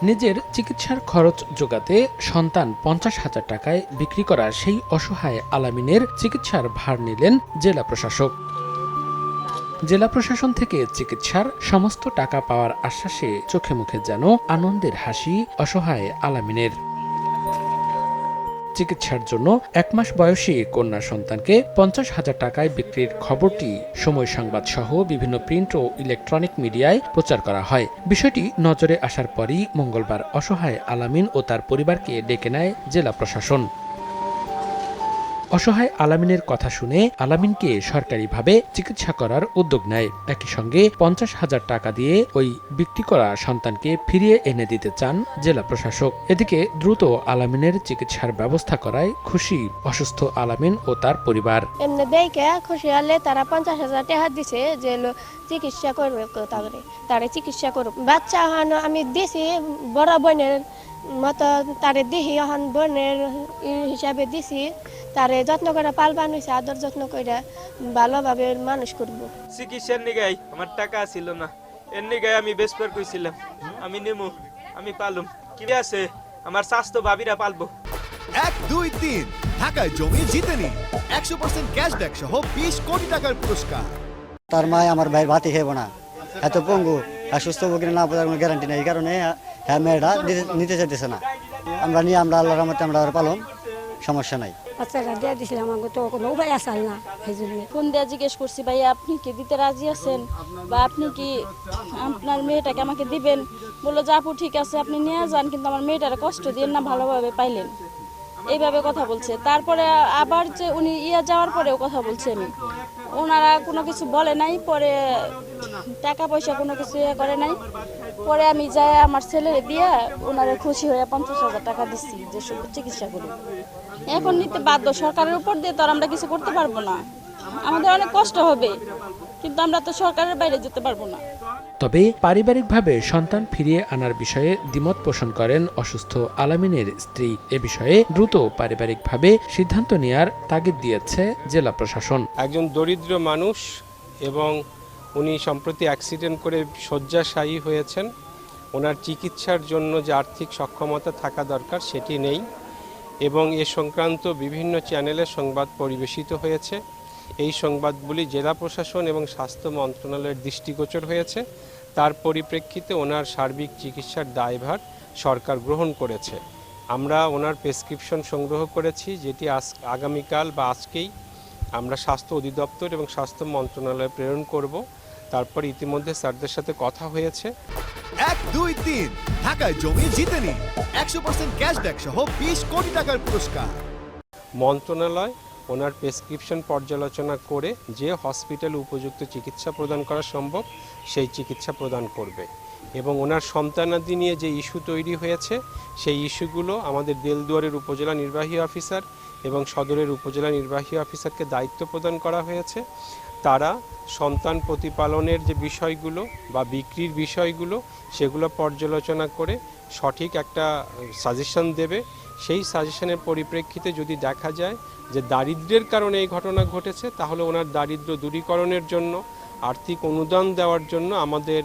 নিজের চিকিৎসার খরচ জোগাতে সন্তান 50,000 টাকায় বিক্রি করা সেই অসহায় আলামিনের চিকিৎসার ভার নিলেন জেলা প্রশাসক। জেলা প্রশাসন থেকে চিকিৎসার সমস্ত টাকা পাওয়ার আশ্বাসে চোখে মুখে যেন আনন্দের হাসি অসহায় আলামিনের। চিকিৎসার জন্য 1 মাস বয়সী কন্যা সন্তানকে 50,000 টাকায় বিক্রির খবরটি সময় সংবাদ সহ বিভিন্ন প্রিন্ট ও ইলেকট্রনিক মিডিয়ায় প্রচার করা হয়। বিষয়টি নজরে আসার পরই মঙ্গলবার অসহায় আলামিন ও তার পরিবারকে ডেকে নেয় জেলা প্রশাসন। অসহায় আলামিনের কথা শুনে আলামিনকে সরকারিভাবে চিকিৎসা করার উদ্যোগ নেয়। একই সঙ্গে 50,000 টাকা দিয়ে ওই বিক্রি করা সন্তানকে ফিরিয়ে এনে দিতে চান জেলা প্রশাসক। এদিকে দ্রুত আলামিনের চিকিৎসার ব্যবস্থা করায় খুশি অসুস্থ আলামিন ও তার পরিবার। এমনি দেখে খুশি হলে তারা 50,000 টাকা দিছে যে চিকিৎসা করবে, তারে চিকিৎসা করুক। বাচ্চা আমি দিছি বড় বোনের মতো, তারে দিহি এখন বোনের হিসাবে দিছি। তারে যত্ন করে পালবান হয়েছে, আদর যত্ন করে ভালোভাবে মানুষ করব। চিকিৎসার নিগাই আমার টাকা ছিল না, এর নিগাই আমি বেসপের কইছিলাম আমি নেমু, আমি পালুম। কি আছে আমার স্বাস্থ্য ভাবিরা পালবো। 1, 2, 3 ঢাকায় জমি জিতে নিন 100% ক্যাশব্যাক সহ 20 কোটি টাকার পুরস্কার। তার মা আমার ভাই ভাতই খাইব না, এত পঙ্গু আর সুস্থ হবো কিনা না বোঝার কোনো গ্যারান্টি নেই। এই কারণে হ্যাঁ মেয়েটা নিতে চাইতেছে না। আমরা আল্লাহর রহমতে আমরা পালন, সমস্যা নাই। বাচ্চাটা দিয়ে দিয়েছিলাম, আমাকে তো কোনো উপায় আসাল না। এই জন্য ফোন দিয়ে জিজ্ঞেস করছি, ভাইয়া আপনি কি দিতে রাজি আছেন বা আপনি কি আপনার মেয়েটাকে আমাকে দিবেন? বললো যে আপু ঠিক আছে আপনি নিয়ে যান, কিন্তু আমার মেয়েটার কষ্ট দিয়ে না ভালোভাবে পাইলেন, এইভাবে কথা বলছে। তারপরে আবার যে উনি যাওয়ার পরেও কথা বলছে, আমি ওনারা কোনো কিছু বলে নাই, পরে টাকা পয়সা কোনো কিছু করে নাই। পরে আমি যাই আমার ছেলের দিয়ে ওনারা খুশি হয়ে 50,000 টাকা দিচ্ছি যে চিকিৎসা করি। এখন নিতে বাধ্য, সরকারের উপর দিয়ে তো আর আমরা কিছু করতে পারবো না। আমাদের অনেক কষ্ট হবে, কিন্তু আমরা তো সরকারের বাইরে যেতে পারবো না। তবে পারিবারিকভাবে সন্তান ফিরিয়ে আনার বিষয়ে দ্বিমত পোষণ করেন অসুস্থ আলামিনের স্ত্রী। এ বিষয়ে দ্রুত পারিবারিকভাবে সিদ্ধান্ত নেওয়ার তাগিদ দিয়েছে জেলা প্রশাসন। একজন দরিদ্র মানুষ এবং উনি সম্প্রতি অ্যাক্সিডেন্ট করে শয্যাশায়ী হয়েছেন। ওনার চিকিৎসার জন্য যে আর্থিক সক্ষমতা থাকা দরকার সেটি নেই, এবং এ সংক্রান্ত বিভিন্ন চ্যানেলে সংবাদ পরিবেশিত হয়েছে। এই সংবাদগুলি জেলা প্রশাসন এবং স্বাস্থ্য মন্ত্রণালয়ের দৃষ্টিগোচর হয়েছে। তার পরিপ্রেক্ষিতে ওনার সার্বিক চিকিৎসার দায়ভার সরকার গ্রহণ করেছে। আমরা ওনার প্রেসক্রিপশন সংগ্রহ করেছি, যেটি আগামীকাল বা আজকেই আমরা স্বাস্থ্য অধিদপ্তর এবং স্বাস্থ্য মন্ত্রণালয়ে প্রেরণ করব। তারপর ইতিমধ্যে স্যারদের সাথে কথা হয়েছে। 1, 2, 3 ঢাকায় জমি জিতে নিন 100% ক্যাশব্যাক সহ 20 কোটি টাকার পুরস্কার। মন্ত্রণালয় ওনার প্রেসক্রিপশন পর্যালোচনা করে যে হসপিটালে উপযুক্ত চিকিৎসা প্রদান করা সম্ভব সেই চিকিৎসা প্রদান করবে, এবং ওনার সন্তানাদি নিয়ে যে ইস্যু তৈরি হয়েছে সেই ইস্যুগুলো আমাদের দেলদুয়ারের উপজেলা নির্বাহী অফিসার এবং সদরের উপজেলা নির্বাহী অফিসারকে দায়িত্ব প্রদান করা হয়েছে। তারা সন্তান প্রতিপালনের যে বিষয়গুলো বা বিক্রির বিষয়গুলো সেগুলো পর্যালোচনা করে সঠিক একটা সাজেশন দেবে। সেই সাজেশনের পরিপ্রেক্ষিতে যদি দেখা যায় যে দারিদ্র্যের কারণে এই ঘটনা ঘটেছে, তাহলে ওনার দারিদ্র্য দূরীকরণের জন্য আর্থিক অনুদান দেওয়ার জন্য আমাদের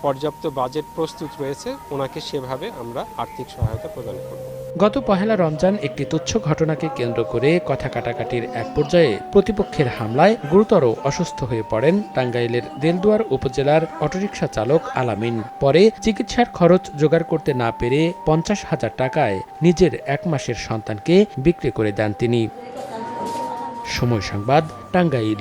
পর্যাপ্ত বাজেট প্রস্তুত রয়েছে। ওনাকে সেভাবে আমরা আর্থিক সহায়তা প্রদান করব। গত পহেলা রমজান একটি তুচ্ছ ঘটনাকে কেন্দ্র করে কথা কাটাকাটির এক পর্যায়ে প্রতিপক্ষের হামলায় গুরুতর অসুস্থ হয়ে পড়েন টাঙ্গাইলের দেলদুয়ার উপজেলার অটোরিকশা চালক আলামিন। পরে চিকিৎসার খরচ জোগাড় করতে না পেরে 50,000 টাকায় নিজের 1 মাসের সন্তানকে বিক্রি করে দেন তিনি। সময় সংবাদ, টাঙ্গাইল।